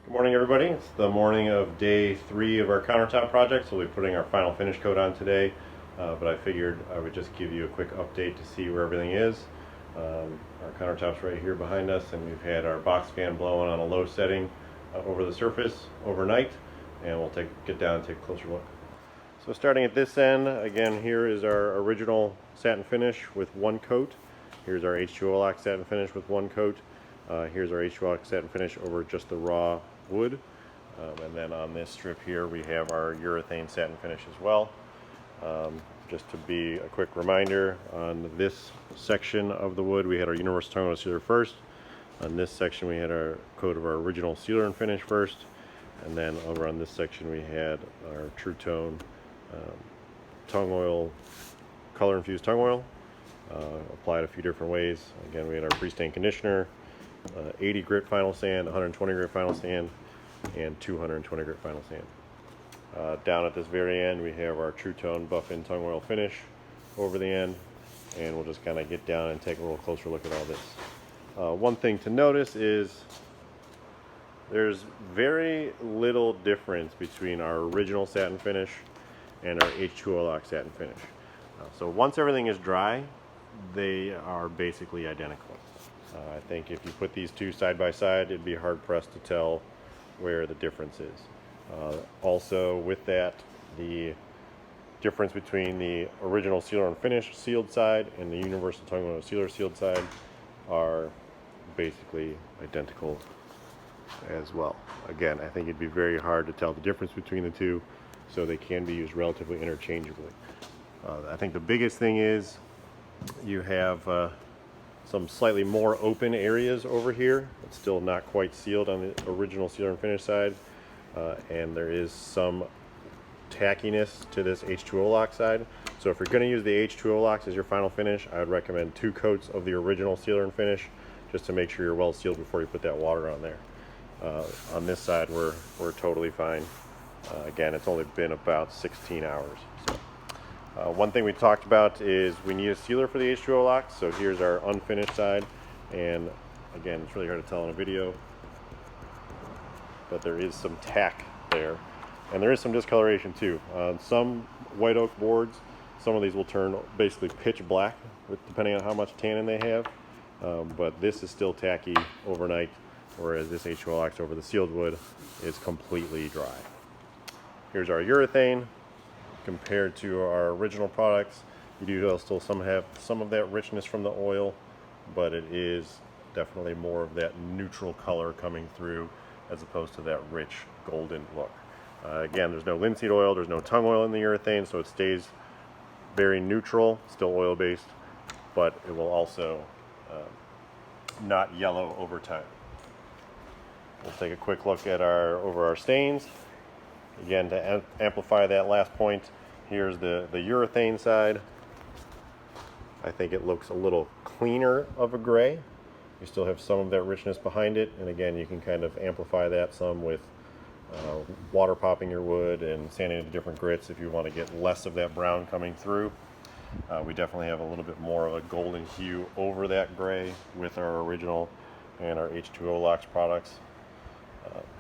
Good morning, everybody. It's the morning of day 3 of our countertop project, so we'll be putting our final finish coat on today. But I figured I would just give you a quick update to see where everything is. Our countertop's right here behind us, and we've had our box fan blowing on a low setting over the surface overnight, and we'll get down and take a closer look. So starting at this end, again, here is our original satin finish with one coat. Here's our H2O satin finish with one coat. Here's our H2O satin finish over just the raw wood. And then on this strip here we have our urethane satin finish as well. Just to be a quick reminder, on this section of the wood we had our universal tongue sealer first. On this section we had our coat of our original sealer and finish first. And then over on this section we had our True Tone tongue oil, color infused tongue oil, applied a few different ways. Again, we had our pre-stain conditioner, 80 grit final sand, 120 grit final sand, and 220 grit final sand. Down at this very end we have our True Tone buff-in tongue oil finish over the end, and we'll just kind of get down and take a little closer look at all this. One thing to notice is there's very little difference between our original satin finish and our H2O satin finish. So once everything is dry, they are basically identical. I think if you put these two side by side, it'd be hard pressed to tell where the difference is. Also with that, the difference between the original sealer and finish sealed side and the universal tongue oil sealer sealed side are basically identical as well. Again, I think it'd be very hard to tell the difference between the two, so they can be used relatively interchangeably. I think the biggest thing is you have some slightly more open areas over here. It's still not quite sealed on the original sealer and finish side, and there is some tackiness to this H2O side. So if you're going to use the H2O as your final finish, I would recommend 2 coats of the original sealer and finish, just to make sure you're well sealed before you put that water on there. On this side we're totally fine. Again, it's only been about 16 hours. So one thing we talked about is we need a sealer for the H2O, so here's our unfinished side, and again, it's really hard to tell in a video, but there is some tack there, and there is some discoloration too. On some white oak boards, some of these will turn basically pitch black, depending on how much tannin they have, but this is still tacky overnight, whereas this H2O over the sealed wood is completely dry. Here's our urethane. Compared to our original products, you do still have some of that richness from the oil, but it is definitely more of that neutral color coming through as opposed to that rich golden look. Again, there's no linseed oil, there's no tongue oil in the urethane, so it stays very neutral, still oil based, but it will also not yellow over time. We'll take a quick look at over our stains. Again, to amplify that last point, here's the urethane side. I think it looks a little cleaner of a gray. You still have some of that richness behind it, and again, you can kind of amplify that some with water popping your wood and sanding it to different grits if you want to get less of that brown coming through. We definitely have a little bit more of a golden hue over that gray with our original and our H2O products.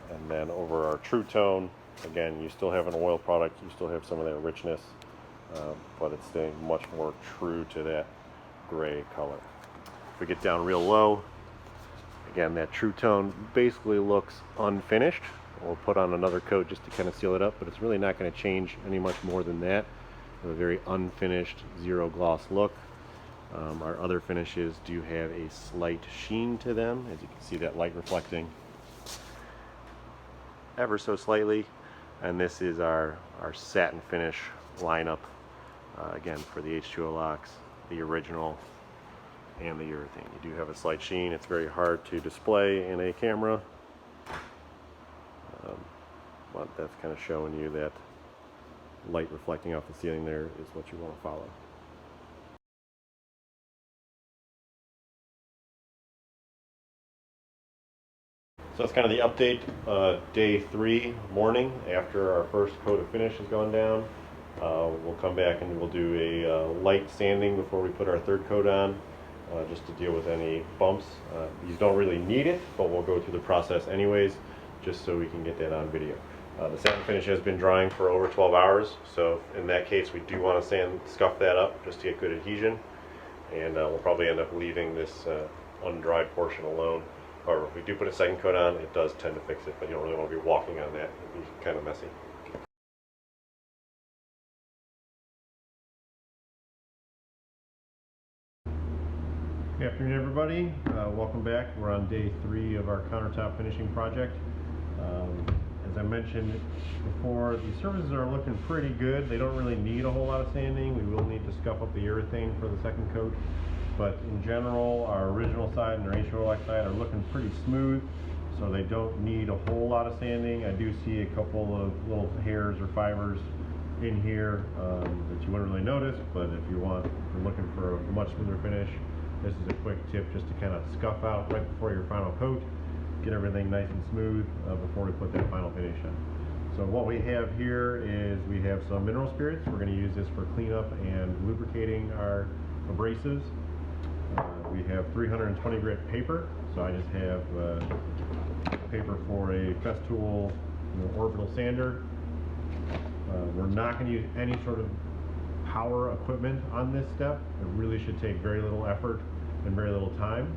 And then over our True Tone, again, you still have an oil product, you still have some of that richness, but it's staying much more true to that gray color. If we get down real low, again, that True Tone basically looks unfinished. We'll put on another coat just to kind of seal it up, but it's really not going to change any much more than that. A very unfinished, zero gloss look. Our other finishes do have a slight sheen to them, as you can see that light reflecting ever so slightly. And this is our satin finish lineup, again, for the H2O, the original, and the urethane. You do have a slight sheen. It's very hard to display in a camera, but that's kind of showing you that light reflecting off the ceiling there is what you want to follow. So that's kind of the update, day 3 morning after our first coat of finish has gone down. We'll come back and we'll do a light sanding before we put our third coat on. just to deal with any bumps. These don't really need it, but we'll go through the process anyways, just so we can get that on video. The sand finish has been drying for over 12 hours, so in that case we do want to scuff that up just to get good adhesion, and we'll probably end up leaving this undried portion alone. However, if we do put a second coat on, it does tend to fix it, but you don't really want to be walking on that. It would be kind of messy. Good afternoon, everybody. Welcome back. We're on day 3 of our countertop finishing project. As I mentioned before, the surfaces are looking pretty good. They don't really need a whole lot of sanding. We will need to scuff up the urethane for the second coat, but in general, our original side and our Waterlox side are looking pretty smooth, so they don't need a whole lot of sanding. I do see a couple of little hairs or fibers in here that you wouldn't really notice, but if you're looking for a much smoother finish, this is a quick tip just to kind of scuff out right before your final coat, get everything nice and smooth before we put that final finish on. So what we have here is we have some mineral spirits. We're going to use this for cleanup and lubricating our abrasives. We have 320 grit paper, so I just have paper for a Festool orbital sander. We're not going to use any sort of power equipment on this step. It really should take very little effort and very little time.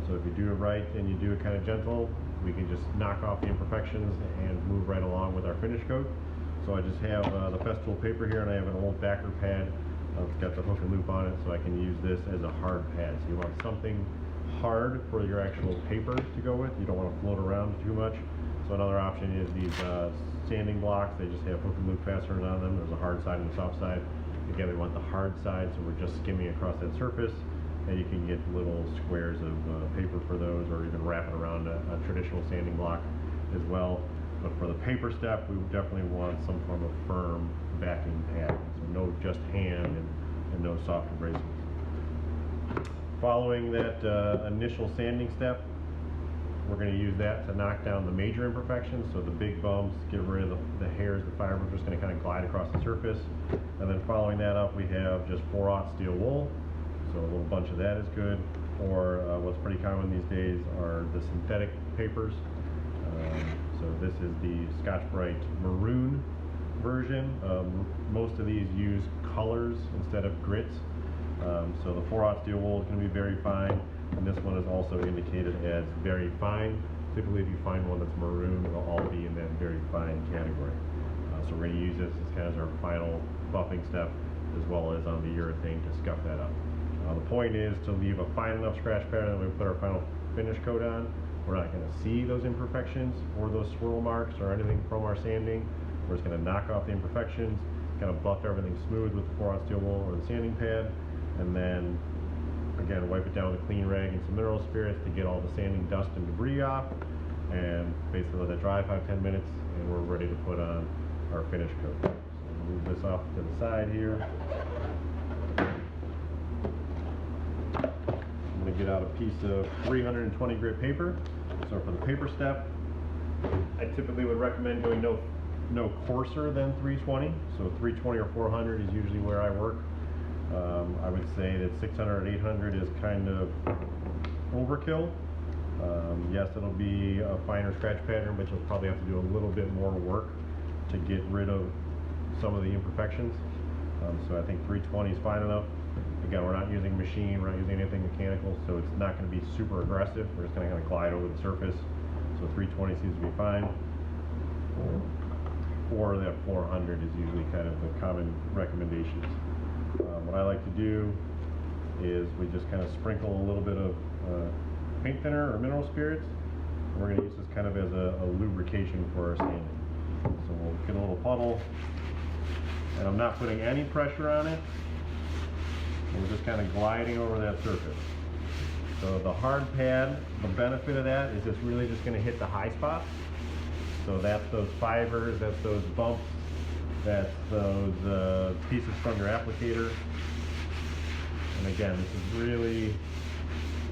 So if you do it right and you do it kind of gentle, we can just knock off the imperfections and move right along with our finish coat. So I just have the Festool paper here, and I have an old backer pad. It's got the hook and loop on it, so I can use this as a hard pad. So you want something hard for your actual paper to go with. You don't want to float around too much. So another option is these sanding blocks. They just have hook and loop fasteners on them. There's a hard side and a soft side. Again, we want the hard side, so we're just skimming across that surface, and you can get little squares of paper for those, or even wrap it around a traditional sanding block as well. But for the paper step, we definitely want some form of firm backing pad, so no just hand and no soft abrasives. Following that initial sanding step, we're going to use that to knock down the major imperfections, so the big bumps, get rid of the hairs, the fibers, are just going to kind of glide across the surface. And then following that up, we have just 4/0 steel wool, so a little bunch of that is good. Or what's pretty common these days are the synthetic papers. So this is the Scotch-Brite maroon version. Most of these use colors instead of grits. So the 4/0 steel wool is going to be very fine. And this one is also indicated as very fine. Typically, if you find one that's maroon, they'll all be in that very fine category. So we're going to use this as kind of our final buffing step, as well as on the urethane to scuff that up. The point is to leave a fine enough scratch pattern that when we put our final finish coat on, we're not going to see those imperfections or those swirl marks or anything from our sanding. We're just going to knock off the imperfections, kind of buff everything smooth with the 4/0 steel wool or the sanding pad, and then again, wipe it down with a clean rag and some mineral spirits to get all the sanding dust and debris off, and basically let that dry 5-10 minutes, and we're ready to put on our finish coat. So move this off to the side here. I'm going to get out a piece of 320 grit paper. So for the paper step, I typically would recommend going no coarser than 320. So 320 or 400 is usually where I work. I would say that 600 or 800 is kind of overkill. Yes, it'll be a finer scratch pattern, but you'll probably have to do a little bit more work to get rid of some of the imperfections. So I think 320 is fine enough. Again, we're not using a machine, we're not using anything mechanical, so it's not going to be super aggressive. We're just going to kind of glide over the surface. So 320 seems to be fine. Or that 400 is usually kind of the common recommendations. What I like to do is we just kind of sprinkle a little bit of paint thinner or mineral spirits. And we're going to use this kind of as a lubrication for our sanding. So we'll get a little puddle, and I'm not putting any pressure on it. And we're just kind of gliding over that surface. So the hard pad, the benefit of that is it's really just going to hit the high spots. So that's those fibers, that's those bumps, that's those pieces from your applicator. And again, this is really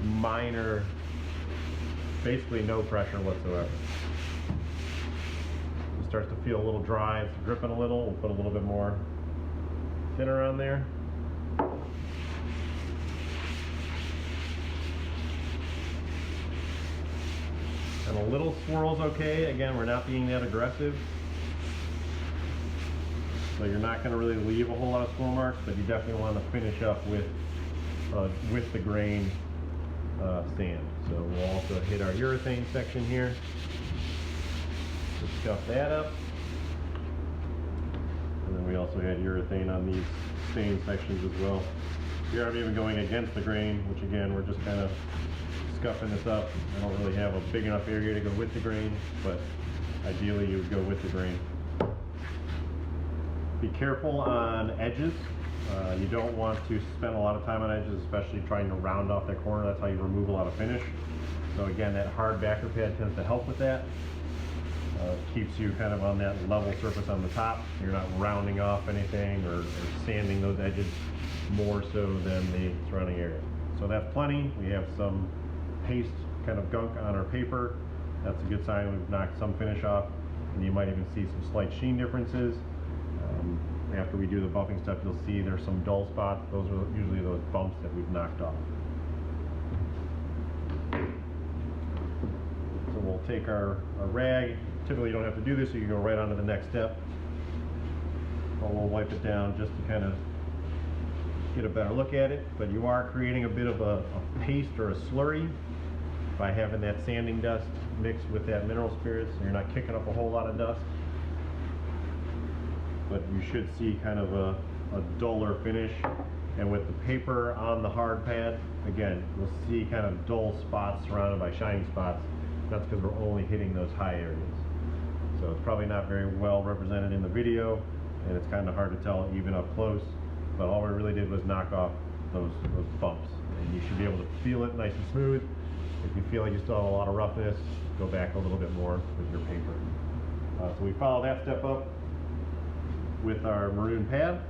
minor, basically no pressure whatsoever. It starts to feel a little dry, it's dripping a little. We'll put a little bit more thinner on there. And a A little swirl's okay. Again, we're not being that aggressive. So you're not going to really leave a whole lot of swirl marks, but you definitely want to finish up with the grain sand. So we'll also hit our urethane section here. Just scuff that up. And then we also had urethane on these stain sections as well. Here I'm even going against the grain, which again, we're just kind of scuffing this up. I don't really have a big enough area to go with the grain, but ideally you would go with the grain. Be careful on edges. You don't want to spend a lot of time on edges, especially trying to round off that corner. That's how you remove a lot of finish. So again, that hard backer pad tends to help with that. Keeps you kind of on that level surface on the top. You're not rounding off anything or sanding those edges more so than the surrounding area. So that's plenty. We have some paste kind of gunk on our paper. That's a good sign we've knocked some finish off, and you might even see some slight sheen differences. After we do the buffing step, you'll see there's some dull spots. Those are usually those bumps that we've knocked off. So we'll take our rag. Typically you don't have to do this, so you can go right on to the next step. But we'll wipe it down just to kind of get a better look at it. But you are creating a bit of a paste or a slurry by having that sanding dust mixed with that mineral spirits, so you're not kicking up a whole lot of dust. But you should see kind of a duller finish. And with the paper on the hard pad, again, you'll see kind of dull spots surrounded by shiny spots. That's because we're only hitting those high areas. So it's probably not very well represented in the video, and it's kind of hard to tell even up close. But all we really did was knock off those bumps. And you should be able to feel it nice and smooth. If you feel like you still have a lot of roughness, go back a little bit more with your paper. So we follow that step up with our maroon pad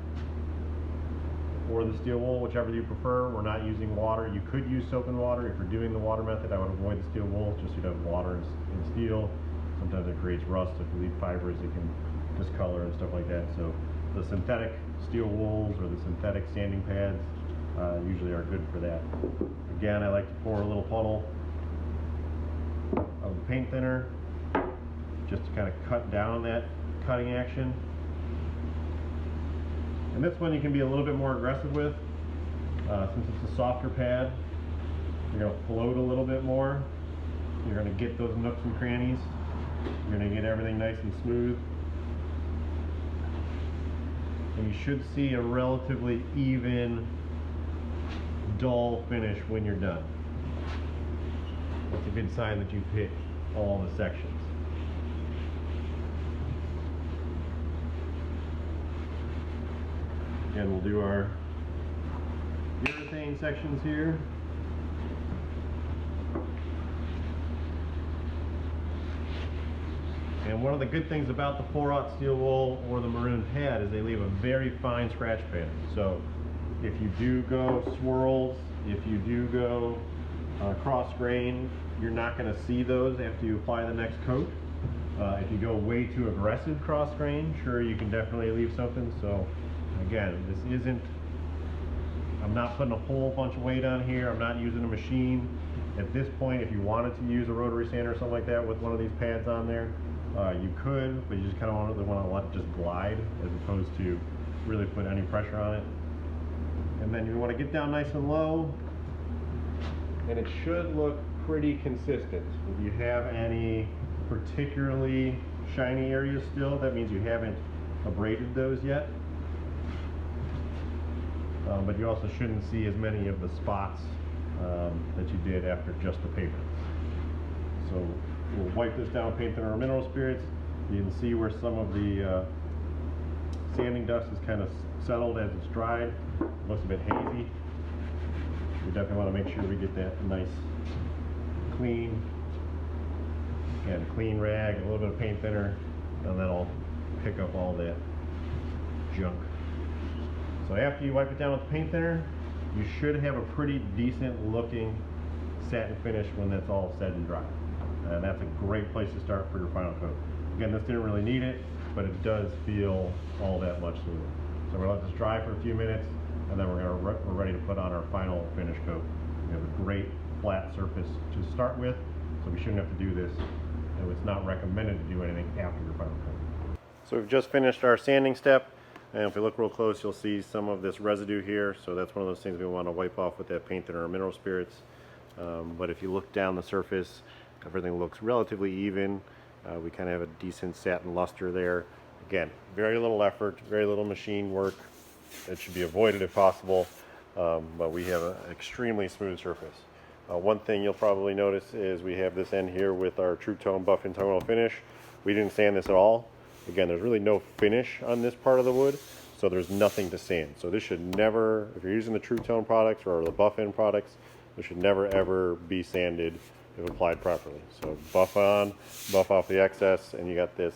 or the steel wool, whichever you prefer. We're not using water. You could use soap and water. If you're doing the water method, I would avoid the steel wool, just so you have water and steel. Sometimes it creates rust. If you leave fibers, it can discolor and stuff like that. So the synthetic steel wools or the synthetic sanding pads usually are good for that. Again, I like to pour a little funnel of the paint thinner just to kind of cut down that cutting action. And this one you can be a little bit more aggressive with. Since it's a softer pad, you're going to float a little bit more. You're going to get those nooks and crannies. You're going to get everything nice and smooth. And you should see a relatively even, dull finish when you're done. That's a good sign that you've hit all the sections. Again, we'll do our urethane sections here. And one of the good things about the 4/0 steel wool or the maroon pad is they leave a very fine scratch pattern. So if you do go swirls, if you do go cross grain, you're not going to see those after you apply the next coat. If you go way too aggressive cross grain, sure, you can definitely leave something. So again, this isn't, I'm not putting a whole bunch of weight on here. I'm not using a machine. At this point, if you wanted to use a rotary sander or something like that with one of these pads on there, you could, but you just kind of want to let it just glide as opposed to really put any pressure on it. And then you want to get down nice and low, and it should look pretty consistent. If you have any particularly shiny areas still, that means you haven't abraded those yet. But you also shouldn't see as many of the spots that you did after just the paper. So we'll wipe this down with paint thinner or mineral spirits. You can see where some of the sanding dust is kind of settled as it's dried. It looks a bit hazy. We definitely want to make sure we get that nice, clean, and clean rag, a little bit of paint thinner, and that'll pick up all that junk. So after you wipe it down with the paint thinner, you should have a pretty decent looking satin finish when that's all said and dry. And that's a great place to start for your final coat. Again, this didn't really need it, but it does feel all that much smoother. So we're going to let this dry for a few minutes, and then we're ready to put on our final finish coat. We have a great flat surface to start with, so we shouldn't have to do this it's not recommended to do anything after your final coat. So we've just finished our sanding step, and if we look real close, you'll see some of this residue here. So that's one of those things we want to wipe off with that paint thinner or mineral spirits. But if you look down the surface, everything looks relatively even. We kind of have a decent satin luster there. Again, very little effort, very little machine work. It should be avoided if possible, but we have an extremely smooth surface. One thing you'll probably notice is we have this end here with our True Tone buff and tonal finish. We didn't sand this at all. Again, there's really no finish on this part of the wood, so there's nothing to sand. So this should never, if you're using the True Tone products or the buff end products, this should never ever be sanded if applied properly. So buff on, buff off the excess, and you got this,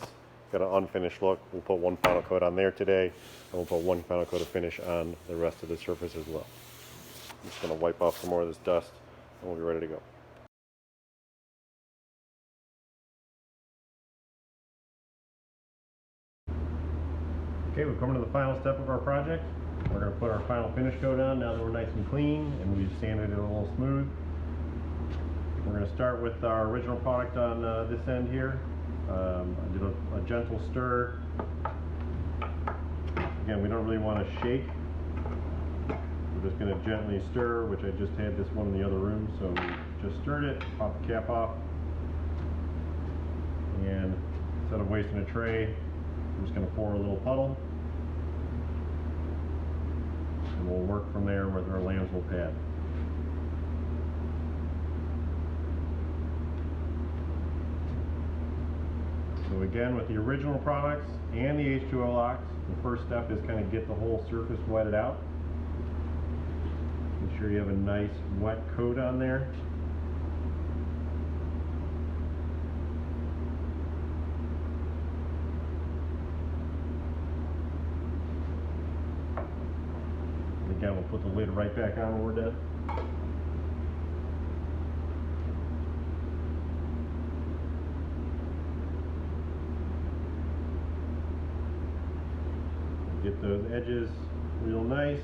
got an unfinished look. We'll put one final coat on there today, and we'll put one final coat of finish on the rest of the surface as well. I'm just going to wipe off some more of this dust, and we'll be ready to go. Okay, we've come to the final step of our project. We're going to put our final finish coat on now that we're nice and clean and we've sanded it a little smooth. We're going to start with our original product on this end here. I did a gentle stir. Again, we don't really want to shake. We're just going to gently stir, which I just had this one in the other room, so we just stirred it, pop the cap off, and instead of wasting a tray, I'm just going to pour a little puddle, and we'll work from there with our lambswool pad. So again, with the original products and the H2O-Lox, the first step is kind of get the whole surface wetted out. Make sure you have a nice wet coat on there. And again, we'll put the lid right back on when we're done. Get those edges real nice.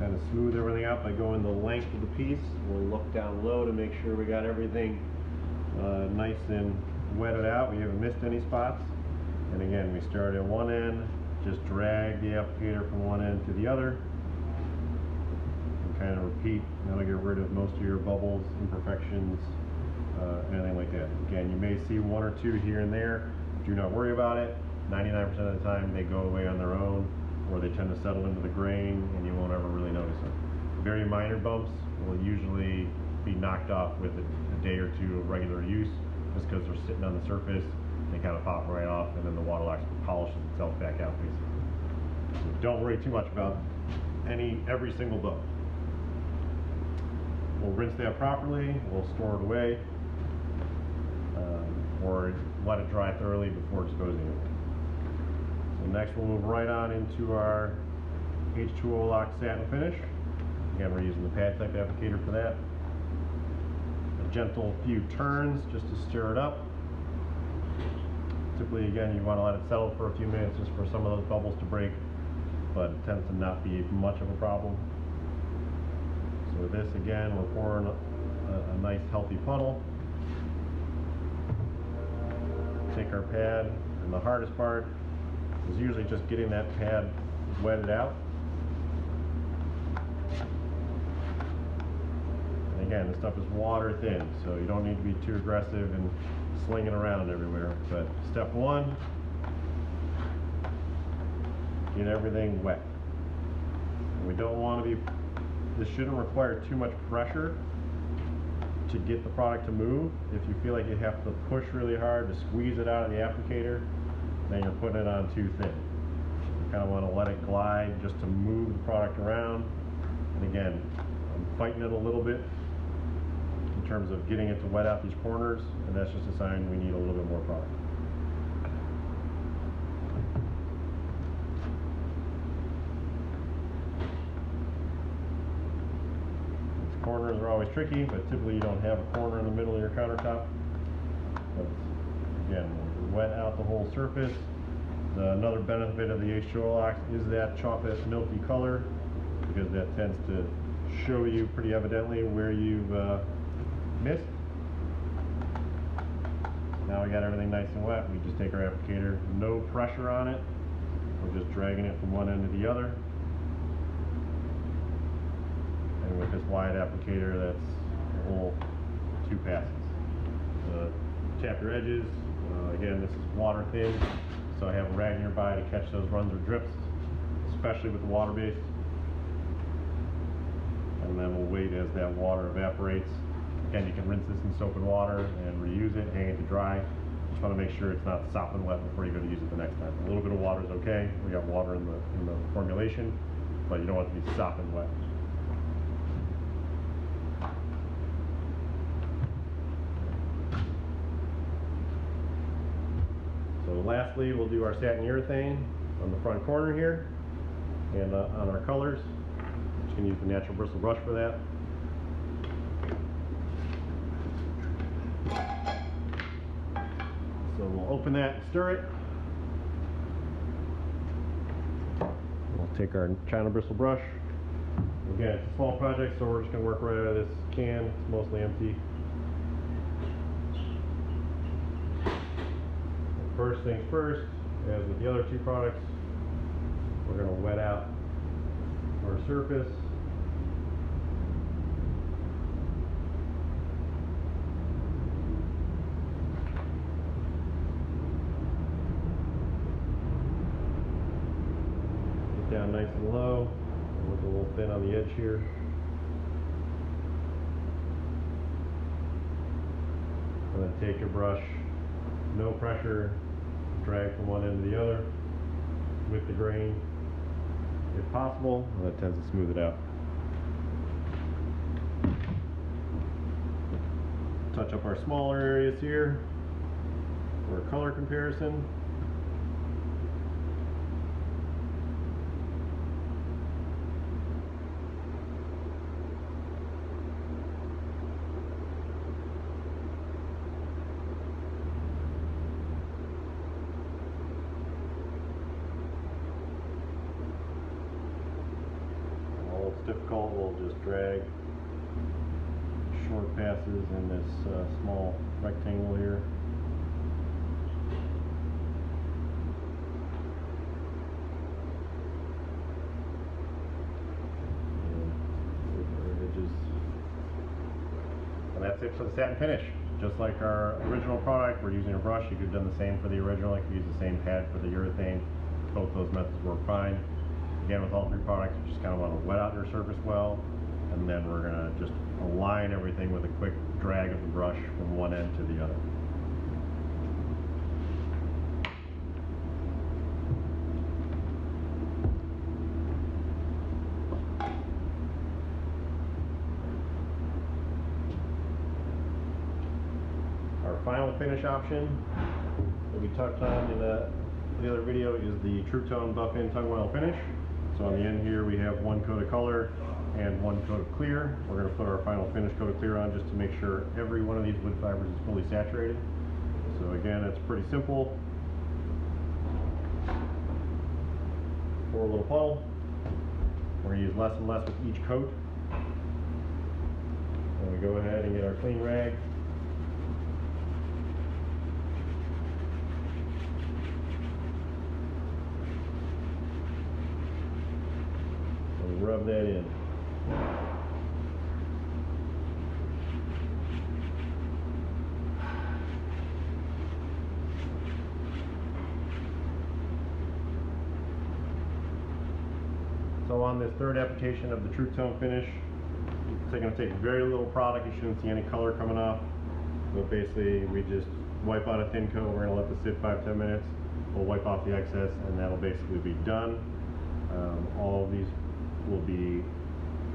Kind of smooth everything out by going the length of the piece. We'll look down low to make sure we got everything nice and wetted out. We haven't missed any spots. And again, we start at one end, just drag the applicator from one end to the other, and kind of repeat. That'll get rid of most of your bubbles, imperfections, anything like that. Again, you may see one or two here and there. Do not worry about it. 99% of the time they go away on their own, or they tend to settle into the grain and you won't ever really notice them. Very minor bumps will usually be knocked off with a day or two of regular use, just because they're sitting on the surface. They kind of pop right off, and then the Waterlox polishes itself back out basically. So don't worry too much about every single bump. We'll rinse that properly, we'll store it away, or let it dry thoroughly before exposing it. So next we'll move right on into our H2O-Lox satin finish. Again, we're using the pad type applicator for that. A gentle few turns just to stir it up. Typically, again, you want to let it settle for a few minutes just for some of those bubbles to break, but it tends to not be much of a problem. So with this, again, we're pouring a nice healthy puddle. Take our pad, and the hardest part is usually just getting that pad wetted out. And again, this stuff is water thin, so you don't need to be too aggressive and sling it around everywhere. But step one, get everything wet. And we don't want to be, this shouldn't require too much pressure to get the product to move. If you feel like you have to push really hard to squeeze it out of the applicator, then you're putting it on too thin. You kind of want to let it glide just to move the product around. And again, I'm fighting it a little bit in terms of getting it to wet out these corners, and that's just a sign we need a little bit more product. These corners are always tricky, but typically you don't have a corner in the middle of your countertop. But again, wet out the whole surface. Another benefit of the H2O-Lox is that chocolate milky color, because that tends to show you pretty evidently where you've missed. Now we got everything nice and wet. We just take our applicator, no pressure on it. We're just dragging it from one end to the other. And with this wide applicator, that's a whole 2 passes. Tap your edges. Again, this is water thin, so I have a rag nearby to catch those runs or drips, especially with the water base. And then we'll wait as that water evaporates. Again, you can rinse this in soap and water and reuse it, hang it to dry. Just want to make sure it's not sopping wet before you go to use it the next time. A little bit of water is okay. We got water in the formulation, but you don't want it to be sopping wet. So lastly, we'll do our satin urethane on the front corner here and on our colors. You can use the natural bristle brush for that. So we'll open that and stir it. We'll take our China bristle brush. Again, it's a small project, so we're just going to work right out of this can. It's mostly empty. First things first, as with the other 2 products, we're going to wet out our surface. Get down nice and low. Look a little thin on the edge here. And then take your brush, no pressure, drag from one end to the other with the grain if possible, and that tends to smooth it out. Touch up our smaller areas here for a color comparison. Difficult, we'll just drag short passes in this small rectangle here. And that's it for the satin finish. Just like our original product, we're using a brush. You could have done the same for the original. You could use the same pad for the urethane. Both those methods work fine. Again, with all 3 products, you just kind of want to wet out your surface well, and then we're going to just align everything with a quick drag of the brush from one end to the other. Our final finish option that we touched on in the other video is the True Tone Buff-In Tung Oil Finish. So on the end here we have 1 coat of color and 1 coat of clear. We're going to put our final finish coat of clear on just to make sure every one of these wood fibers is fully saturated. So again, it's pretty simple. Pour a little puddle. We're going to use less and less with each coat. And we go ahead and get our clean rag. Rub that in. So on this 3rd application of the True Tone finish, it's going to take very little product. You shouldn't see any color coming off. But basically, we just wipe out a thin coat. We're going to let this sit 5-10 minutes. We'll wipe off the excess, and that'll basically be done. All of these will be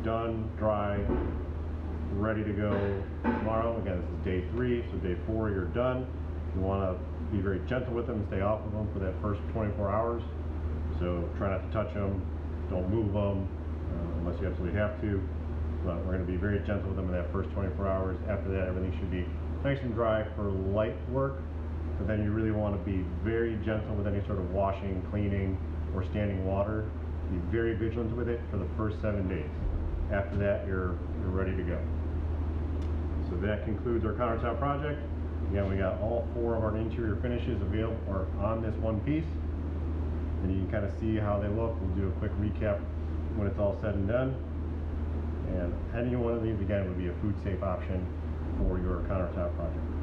done, dry, ready to go tomorrow. Again, this is day 3, so day 4 you're done. You want to be very gentle with them and stay off of them for that first 24 hours. So try not to touch them, don't move them unless you absolutely have to. But we're going to be very gentle with them in that first 24 hours. After that, everything should be nice and dry for light work. But then you really want to be very gentle with any sort of washing, cleaning, or standing water. Be very vigilant with it for the first 7 days. After that, you're ready to go. So that concludes our countertop project. Again, we got all 4 of our interior finishes available or on this one piece, and you can kind of see how they look. We'll do a quick recap when it's all said and done. And any one of these, again, would be a food safe option for your countertop project.